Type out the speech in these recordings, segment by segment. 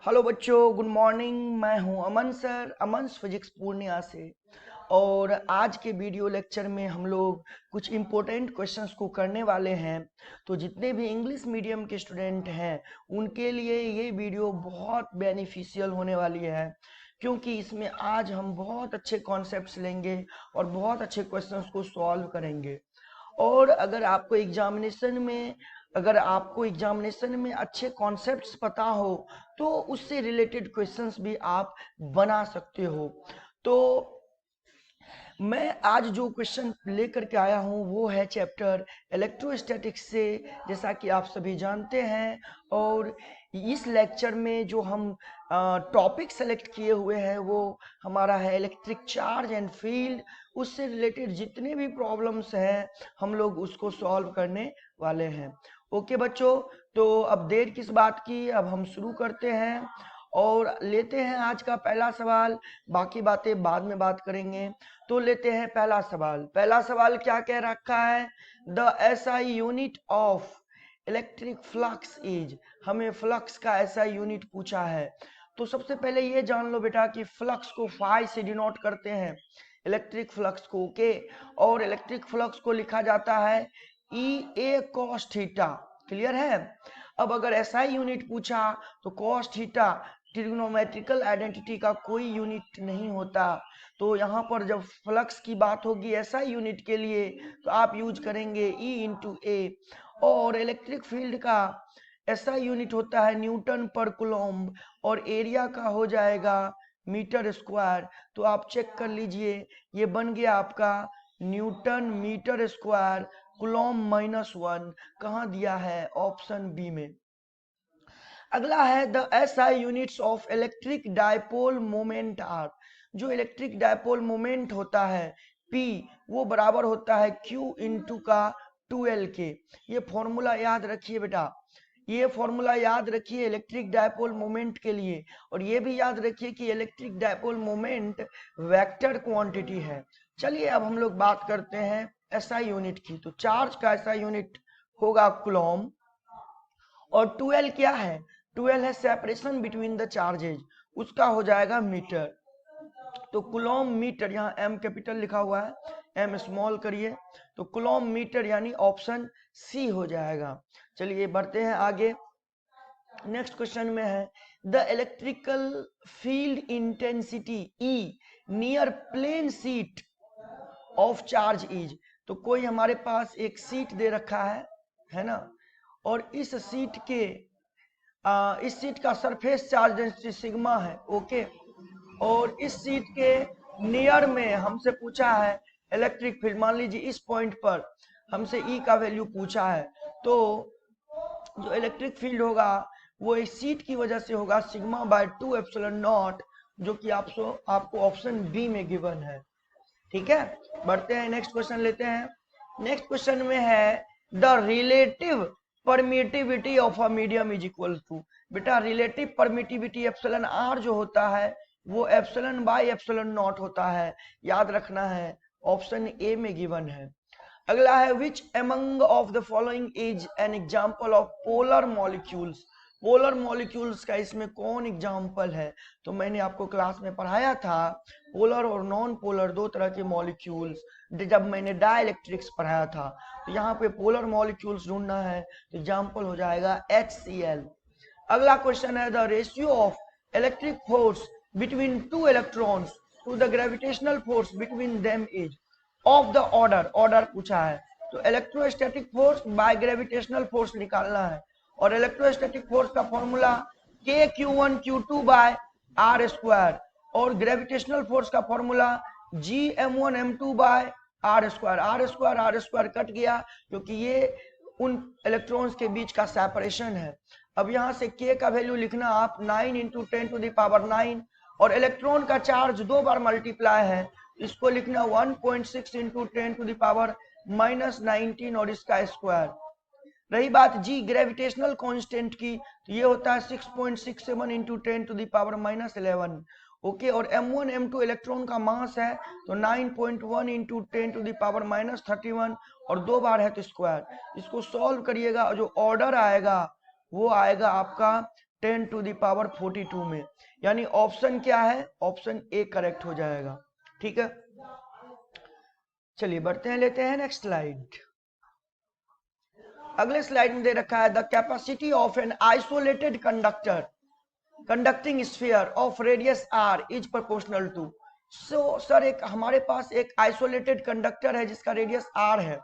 Hello बच्चों, good morning. मैं हूं अमन सर, अमन फिजिक्स पूर्णिया से। और आज के वीडियो लेक्चर में हम लोग कुछ इम्पोर्टेंट क्वेश्चंस को करने वाले हैं। तो जितने भी इंग्लिश मीडियम के स्टूडेंट हैं उनके लिए ये वीडियो बहुत बेनिफिशियल होने वाली है, क्योंकि इसमें आज हम बहुत अच्छे कॉन्सेप्ट्स लेंगे और बहुत अच्छे क्वेश्चंस को सॉल्व करेंगे। और अगर आपको एग्जामिनेशन में अच्छे कॉन्सेप्ट्स पता हो तो उससे रिलेटेड क्वेश्चंस भी आप बना सकते हो। तो मैं आज जो क्वेश्चन लेकर के आया हूँ वो है चैप्टर इलेक्ट्रोस्टैटिक्स से, जैसा कि आप सभी जानते हैं। और इस लेक्चर में जो हम टॉपिक सेलेक्ट किए हुए हैं वो हमारा है इलेक्ट्रिक चार्ज एंड फील्ड। उससे रिलेटेड जितने भी प्रॉब्लम्स हैं हम लोग उसको सॉल्व करने वाले हैं। ओके बच्चों, तो अब देर किस बात की, अब हम शुरू करते हैं और लेते हैं आज का पहला सवाल। बाकी बातें बाद में बात करेंगे। तो लेते हैं पहला सवाल। पहला सवाल क्या कह रखा है? The SI unit of electric flux is. हमें फ्लक्स का एसआई यूनिट पूछा है। तो सबसे पहले ये जान लो बेटा कि फ्लक्स को फाई से डिनोट करते हैं, इलेक्ट्रिक फ्लक्स को। ओके, और इलेक्ट्रिक फ्लक्स को लिखा जाता है ई ए कॉस थीटा। क्लियर है? अब अगर एसआई यूनिट पूछा तो कॉस थीटा ट्रिग्नोमेट्रिकल आइडेंटिटी का कोई यूनिट नहीं होता। तो यहाँ पर जब फ्लक्स की बात होगी एसआई यूनिट के लिए तो आप यूज करेंगे ई इंटू ए। और इलेक्ट्रिक फील्ड का एसआई यूनिट होता है न्यूटन पर कूलम्ब, और एरिया का हो जाएगा मीटर स्क्वायर। तो आप चेक कर लीजिए, ये बन गया आपका न्यूटन मीटर स्क्वायर कूलम्ब -1। कहाँ दिया है? ऑप्शन बी में। अगला है the SI units of electric dipole moment are. जो इलेक्ट्रिक डायपोल मोमेंट होता है P, वो बराबर होता है Q इंटू का 2L के। ये फॉर्मूला याद रखिए बेटा, ये फॉर्मूला याद रखिए इलेक्ट्रिक डायपोल मोमेंट के लिए। और ये भी याद रखिए कि electric dipole moment vector quantity है। चलिए अब हम लोग बात करते हैं एसआई यूनिट की। तो चार्ज का एसआई यूनिट होगा कूलम्ब, और 2L क्या है? 2L है सेपरेशन बिटवीन द चार्जेज, उसका हो जाएगा मीटर। तो कूलम्ब मीटर, यहाँ एम कैपिटल लिखा हुआ है, एम स्मॉल करिए, तो कूलम्ब मीटर यानी ऑप्शन सी हो जाएगा। चलिए बढ़ते हैं आगे। नेक्स्ट क्वेश्चन में है the electrical field intensity E near plane sheet of charge is. तो कोई हमारे पास एक सीट दे रखा है ना, और इस सीट का सरफेस चार्ज डेंसिटी सिग्मा है। ओके, और इस सीट के नियर में हमसे पूछा है इलेक्ट्रिक फील्ड। मान लीजिए इस पॉइंट पर हमसे ई का वैल्यू पूछा है, तो जो इलेक्ट्रिक फील्ड होगा वो इस सीट की वजह से होगा सिग्मा बाय 2 एप्सिलॉन नॉट, जो कि आपको ऑप्शन बी में गिवन है। ठीक है, बढ़ते हैं नेक्स्ट क्वेश्चन लेते हैं। नेक्स्ट क्वेश्चन में है the relative permittivity of a medium is equal to. बेटा रिलेटिव परमिटिविटी एप्सिलॉन आर जो होता है वो एप्सिलॉन बाय एप्सिलॉन नॉट होता है, याद रखना है, ऑप्शन ए में गिवन है। अगला है which among of the following is an example of polar molecules. Polar molecules का इसमें कौन एग्जांपल है? तो मैंने आपको क्लास में पढ़ाया था पोलर और नॉन पोलर दो तरह के मॉलिक्यूल्स, जब मैंने डाइलेक्ट्रिक्स पढ़ाया था। तो यहाँ पे पोलर मॉलिक्यूल्स ढूंढना है तो एग्जांपल हो जाएगा HCl। अगला क्वेश्चन है the ratio of electric force between two electrons to the gravitational force between them is of the order पूछा है। तो electrostatic force by gravitational force निकालना है, और इलेक्ट्रोस्टैटिक फोर्स का formula KQ1Q2 by R square, और gravitational force का formula GM1M2 by R square. R square cut गया क्योंकि ये उन इलेक्ट्रॉन्स के बीच का सेपरेशन है। अब यहाँ से K का वैल्यू लिखना आप 9 इंटू 10⁹, और इलेक्ट्रॉन का चार्ज दो बार मल्टीप्लाई है, इसको लिखना 1.6 इंटू 10⁻19 और इसका स्क्वायर। रही बात जी ग्रेविटेशनल कांस्टेंट की, तो ये होता है 6.67 इंटू 10⁻11। ओके, और M1 M2 इलेक्ट्रॉन का मास है तो 9.1 इंटू 10⁻31, और दो बार है तो स्क्वायर। इसको सॉल्व करिएगा, जो ऑर्डर आएगा वो आएगा आपका 10⁻42 में, यानी ऑप्शन क्या है, ऑप्शन ए करेक्ट हो जाएगा। ठीक है, चलिए बढ़ते हैं, लेते हैं नेक्स्ट स्लाइड। अगले स्लाइड में दे रखा है the capacity of an isolated conductor conducting sphere of radius r is proportional to. So sir, एक हमारे पास एक आइसोलेटेड कंडक्टर है जिसका रेडियस r है,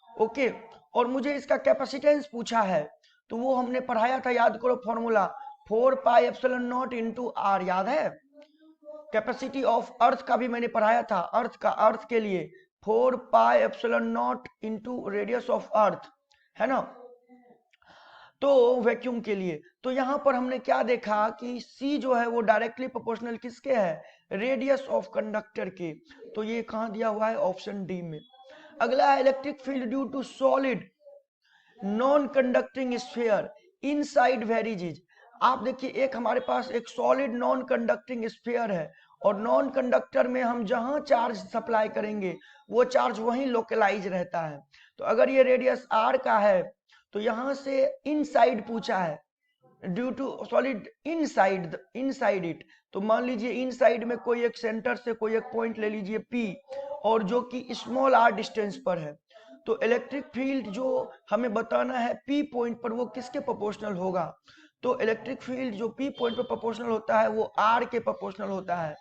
ओके, और मुझे इसका कैपेसिटेंस पूछा है, तो वो हमने पढ़ाया था, याद करो फॉर्मूला 4πε0 इंटू r, याद है। कैपेसिटी ऑफ अर्थ का भी मैंने पढ़ाया था, अर्थ के लिए 4πε0 इंटू रेडियस ऑफ अर्थ, है ना, तो वैक्यूम के लिए। तो यहां पर हमने क्या देखा कि C जो है वो डायरेक्टली प्रोपोर्शनल किसके है, रेडियस ऑफ कंडक्टर के, तो ये कहां दिया हुआ है, ऑप्शन डी में। अगला है electric field due to solid non conducting sphere inside varies. आप देखिए, एक हमारे पास एक सॉलिड नॉन कंडक्टिंग स्फीयर है, और नॉन कंडक्टर में हम जहां चार्ज सप्लाई करेंगे वो चार्ज वहीं लोकलाइज रहता है। तो अगर ये रेडियस r का है, तो यहां से इनसाइड पूछा है, due to solid inside it, तो मान लीजिए इनसाइड में कोई एक सेंटर से कोई एक पॉइंट ले लीजिए P, और जो कि स्मॉल r डिस्टेंस पर है, तो इलेक्ट्रिक फील्ड जो हमें बताना है P पॉइंट पर वो किसके प्रोपोर्शनल होगा, तो इलेक्ट्रिक फील्ड जो P पॉइंट पर प्रोपोर्शनल होता है वो r के प्रोपोर्शनल होता है,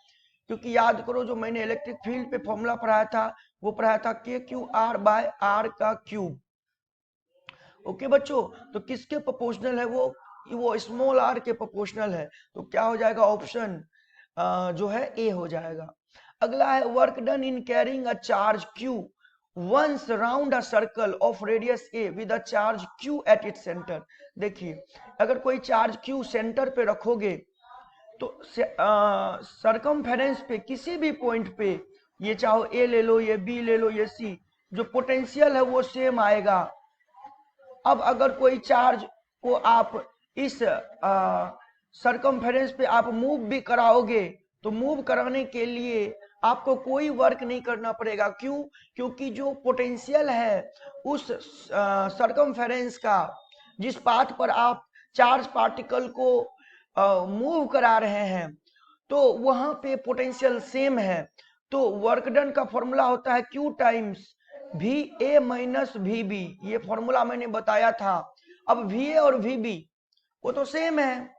क्योंकि याद करो जो मैंने इलेक्ट्रिक फील्ड पे फॉर्मूला पढ़ाया था, वो पढ़ाया था KQR बाय r का क्यूब। ओके बच्चों, तो किसके प्रोपोर्शनल है वो स्मॉल r के प्रोपोर्शनल है, तो क्या हो जाएगा, ऑप्शन जो है ए हो जाएगा। अगला है work done in carrying a charge q once round a circle of radius a with a charge q at its center। देखिए, अगर कोई चार्ज q सेंटर पे रखोगे, तो सरकमफेरेंस पे किसी भी पॉइंट पे, ये चाहे ए ले लो, ये बी ले लो, ये सी, जो पोटेंशियल है वो सेम आएगा। अब अगर कोई चार्ज को आप इस सरकमफेरेंस पे आप मूव भी कराओगे, तो मूव कराने के लिए आपको कोई वर्क नहीं करना पड़ेगा। क्यों? क्योंकि जो पोटेंशियल है उस सरकमफेरेंस का, जिस पाथ पर आप चार्ज पार्टिकल को मूव करा रहे हैं, तो वहां पे पोटेंशियल सेम है। तो वर्क डन का फॉर्मूला होता है Q times VA minus VB, ये फॉर्मूला मैंने बताया था। अब VA और VB वो तो सेम है,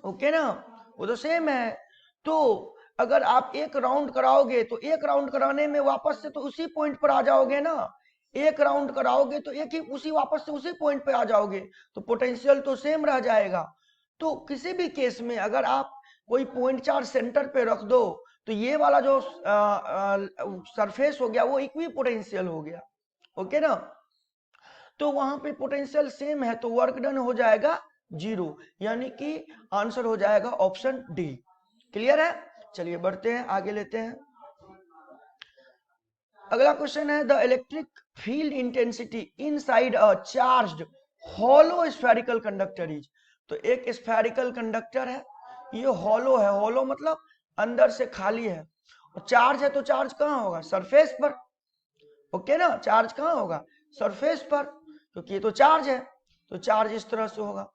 ओके ना, वो तो सेम है। तो अगर आप एक राउंड कराओगे, तो एक राउंड कराने में वापस से तो उसी पॉइंट पर आ जाओगे ना, एक राउंड कराओगे तो एक ही उसी वापस से उसी पॉइंट पे आ जाओगे, तो पोटेंशियल तो सेम रह जाएगा। तो किसी भी केस में अगर आप कोई पॉइंट चार्ज सेंटर पे रख दो, तो ये वाला जो सरफेस हो गया वो इक्वी पोटेंशियल हो गया, ओके ना, तो वहां पे पोटेंशियल सेम है, तो वर्क डन हो जाएगा 0, यानी कि आंसर हो जाएगा ऑप्शन डी। क्लियर है? चलिए बढ़ते हैं, आगे लेते हैं। अगला क्वेश्चन है the electric field intensity inside a charged hollow spherical conductor is. तो एक स्फेरिकल कंडक्टर है, ये हॉलो है, हॉलो मतलब अंदर से खाली है, और चार्ज है, तो चार्ज कहाँ होगा, सरफेस पर, ओके ना, चार्ज कहाँ होगा, सरफेस पर, क्योंकि ये तो चार्ज है, तो चार्ज इस तरह से होगा।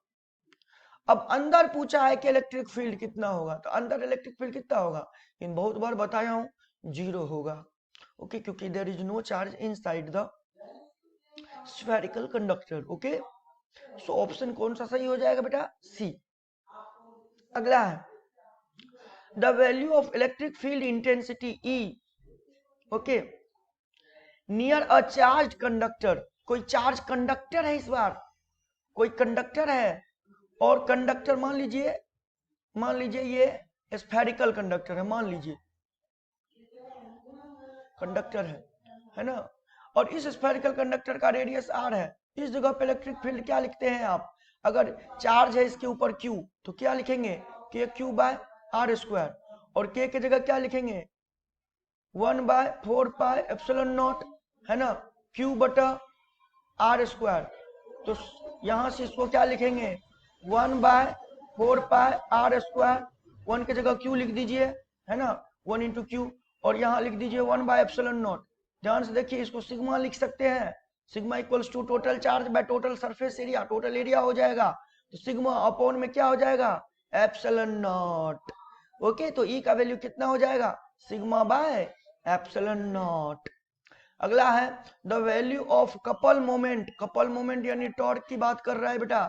अब अंदर पूछा है कि इलेक्ट्रिक फील्ड कितना होगा, तो अंदर इलेक्ट्रिक फील्ड कितना होगा, इन बहुत बार बताया हूं, 0 होगा, ओके, क्योंकि there is no charge inside the spherical conductor, okay. So option कौन सा सही हो जाएगा बेटा, सी। अगला है the value of electric field intensity E, okay, near a charge conductor. कोई चार्ज कंडक्टर है, इस बार कोई कंडक्टर है, और कंडक्टर मान लीजिए ये स्फेरिकल कंडक्टर है, मान लीजिए कंडक्टर है ना, और इस स्फेरिकल कंडक्टर का रेडियस r है। इस जगह पे इलेक्ट्रिक फील्ड क्या लिखते हैं आप, अगर चार्ज है इसके ऊपर q, तो क्या लिखेंगे, KQ बाय r स्क्वायर, और k की जगह क्या लिखेंगे, 1/4πε0, है ना, q बटा r स्क्वायर। तो यहां से इसको क्या लिखेंगे, 1/4πr स्क्वायर, 1 की जगह q लिख दीजिए, है ना, 1 इंटू क्यू, और यहाँ लिख दीजिए 1/ε0। ध्यान से देखिए, इसको सिग्मा लिख सकते हैं, sigma equals to total charge by total surface area, total area हो जाएगा। तो सिग्मा अपॉन में क्या हो जाएगा, एप्सिलॉन नॉट। ओके, तो ई का वैल्यू कितना हो जाएगा, सिग्मा बाय एप्सिलॉन नॉट। अगला है the value of couple moment. Couple moment यानी टॉर्क की बात कर रहा है बेटा,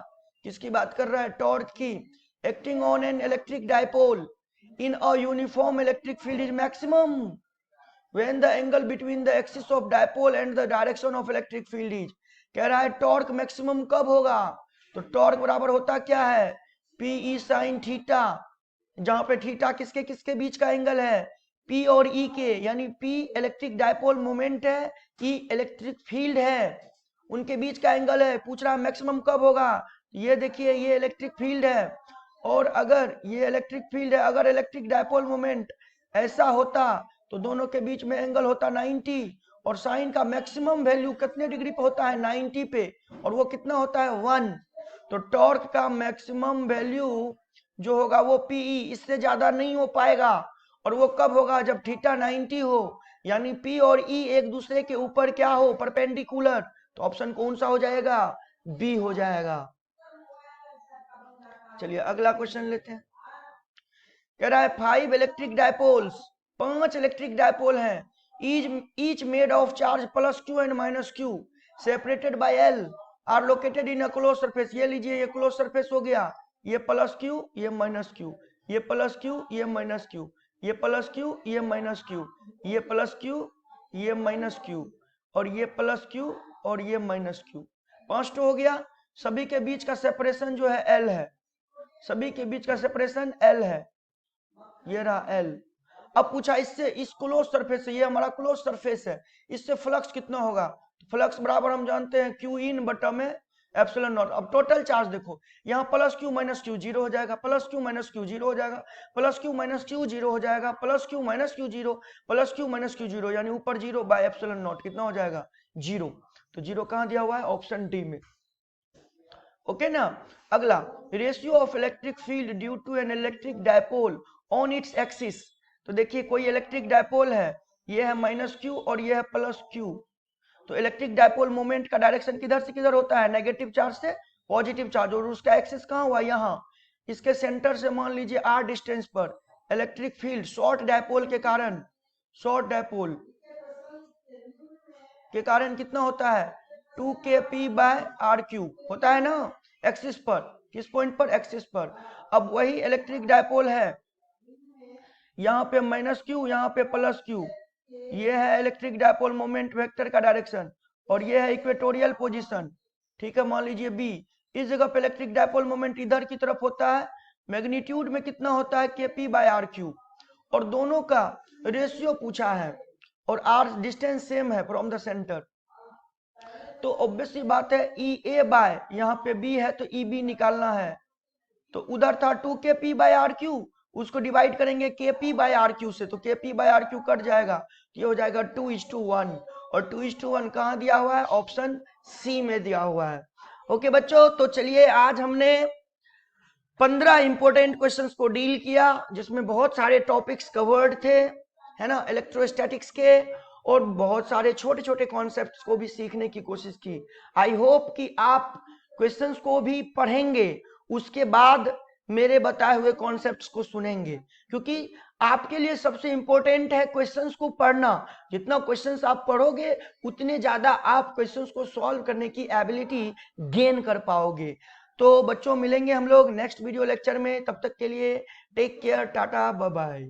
किसकी बात कर रहा है, टॉर्क की। Acting on an electric dipole in a uniform electric field is maximum when the angle between the axis of dipole and the direction of electric field is। कह रहा है टॉर्क मैक्सिमम कब होगा, तो टॉर्क बराबर होता क्या है, पी ई साइन थीटा, जहां पे थीटा किसके किसके बीच का एंगल है, पी और ई के, यानी पी इलेक्ट्रिक डाइपोल मोमेंट है, ई इलेक्ट्रिक फील्ड है, उनके बीच का एंगल है। पूछ रहा है मैक्सिमम कब होगा, ये देखिए ये इलेक्ट्रिक फील्ड है, और अगर ये इलेक्ट्रिक फील्ड है, अगर इलेक्ट्रिक डाइपोल मोमेंट ऐसा होता तो दोनों के बीच में एंगल होता 90, और साइन का मैक्सिमम वैल्यू कितने डिग्री पे होता है, 90 पे, और वो कितना होता है 1। तो टॉर्क का मैक्सिमम वैल्यू जो होगा वो पीई, इससे ज्यादा नहीं हो पाएगा, और वो कब होगा, जब थीटा 90 हो, यानी पी और ई एक दूसरे के ऊपर क्या हो, परपेंडिकुलर। तो ऑप्शन कौन सा हो जाएगा, बी हो जाएगा। चलिए अगला क्वेश्चन लेते हैं। कह रहा है 5 इलेक्ट्रिक डाइपोल्स, 5 इलेक्ट्रिक डाइपोल हैं, each made of charge plus q and minus q separated by l are located in a closed surface। ये लीजिए ये क्लोज सरफेस हो गया, ये प्लस q ये माइनस q, ये प्लस q ये माइनस q, ये प्लस q ये माइनस q, ये प्लस q ये माइनस q, और ये प्लस q और ये माइनस q। 5 हो गया, सभी के बीच का सेपरेशन जो है l है, सभी के बीच का सेपरेशन l है, ये रहा l। अब पूछा इससे, इस क्लोज सरफेस से, ये हमारा क्लोज सरफेस है, इससे फ्लक्स कितना होगा, फ्लक्स बराबर हम जानते हैं क्यू इन बटा में एप्सिलॉन नॉट। अब टोटल चार्ज देखो, यहाँ plus Q minus Q zero हो जाएगा, plus Q minus Q zero हो जाएगा, plus Q minus Q zero हो जाएगा, plus Q minus Q zero, plus Q minus Q zero, यानी ऊपर जीरो बाय एप्सिलॉन नॉट कितना हो जाएगा, जीरो। तो जीरो कहाँ दिया हुआ है, ऑप्शन डी में। ओके ना। अगला, ratio of electric field due to an electric dipole on its axis. तो देखिए कोई इलेक्ट्रिक डायपोल है, ये है माइनस क्यू और ये है प्लस क्यू, तो इलेक्ट्रिक डायपोल मोमेंट का डायरेक्शन किधर से किधर होता है, नेगेटिव चार्ज से पॉजिटिव चार्ज, और उसका एक्सिस कहाँ हुआ, यहाँ। इसके सेंटर से मान लीजिए आर डिस्टेंस पर इलेक्ट्रिक फील्ड शॉर्ट डायपोल के कारण, शॉर्ट डायपोल के कारण कितना होता है, 2kp बाय आर क्यू होता है ना, एक्सिस पर, किस पॉइंट पर, एक्सिस पर। अब वही इलेक्ट्रिक डायपोल है, यहाँ पे माइनस क्यू यहाँ पे प्लस क्यू, ये है इलेक्ट्रिक डायपोल मोमेंट वेक्टर का डायरेक्शन, और ये है इक्वेटोरियल पोजीशन, ठीक है, मान लीजिए बी। इस जगह पे इलेक्ट्रिक डायपोल मोमेंट इधर की तरफ होता है, मैग्नीट्यूड में कितना होता है, kp बाय आर क्यू, और दोनों का रेशियो पूछा है, और आर डिस्टेंस सेम है फ्रॉम द सेंटर। तो ऑब्वियसली बात है ई ए बाय, यहाँ पे बी है तो ई बी निकालना है, तो उधर था 2kp बाय आर क्यू, उसको डिवाइड करेंगे kp बाय आर क्यू से, तो kp by R Q cut जाएगा, ये हो जाएगा 2:1, और 2:1 कहाँ दिया हुआ है, ऑप्शन सी में दिया हुआ है। ओके बच्चों, तो चलिए आज हमने 15 इंपोर्टेंट क्वेश्चंस को डील किया, जिसमें बहुत सारे टॉपिक्स कवर्ड थे, है ना, इलेक्ट्रोस्टैटिक्स के, और बहुत सारे छोटे छोटे कॉन्सेप्ट्स को भी सीखने की कोशिश की। आई होप कि आप क्वेश्चंस को भी पढ़ेंगे, उसके बाद मेरे बताए हुए कॉन्सेप्ट्स को सुनेंगे, क्योंकि आपके लिए सबसे इंपॉर्टेंट है क्वेश्चंस को पढ़ना। जितना क्वेश्चंस आप पढ़ोगे उतने ज्यादा आप क्वेश्चंस को सॉल्व करने की एबिलिटी गेन कर पाओगे। तो बच्चों मिलेंगे हम लोग नेक्स्ट वीडियो लेक्चर में, तब तक के लिए take care, tata bye bye.